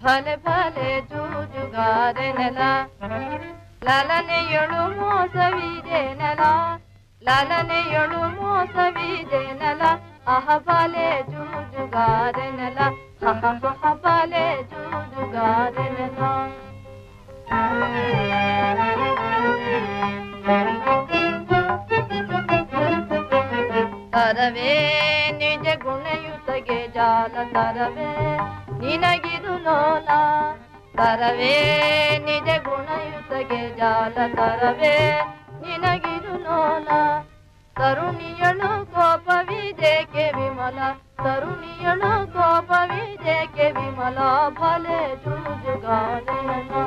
भले भले जूजुगारे नला लालने योळु मोसविजे नला लालने योळु मोसविजे नला आह भले जूजुगारे नला हा हा हा भले जूजुगारे नला तरवे निज गुणयुतगे जाल तरवे ನಿನಗಿದು ಲೋಲ ತರವೇ ನಿಜ ಗುಣಯುತಗೆ ಜಾಲ ತರವೇ ನಿನಗಿದು ಲೋಲ ತರುಣಿಯಳು ಕೋಪವಿದೇಕೆ ವಿಮಲ ತರುಣಿಯಳು ಕೋಪವಿದೇಕೆ ವಿಮಲ ಭಲೆ ಜೂಜುಗಾರೆ ನನ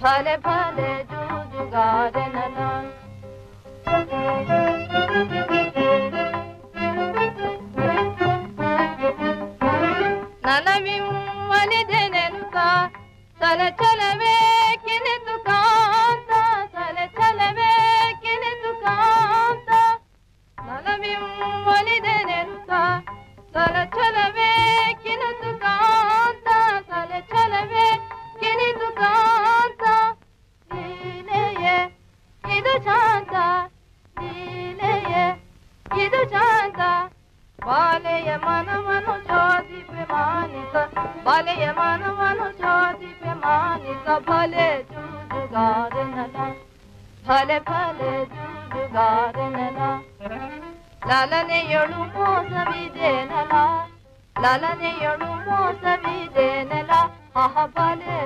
ಭಲೆ ಭಲೆ ಜೂಜುಗಾರೆ ನನ चल चलवे किने दुकान चल चलवे किने दुकान नलवी वाली देने नुका चल चलवे किने दुकान चल चलवे किने दुकान नीले ये इधु चांदा नीले ये इधु चांदा बाले ये मन मनो ज्योति पे मानित बाले ये मन मनो ज्योति पे मानित भले जूजुगारे नला भले भले जूजुगारे नला लालने योळु मोसविजे नला लालने योळु मोसविजे नला आह भले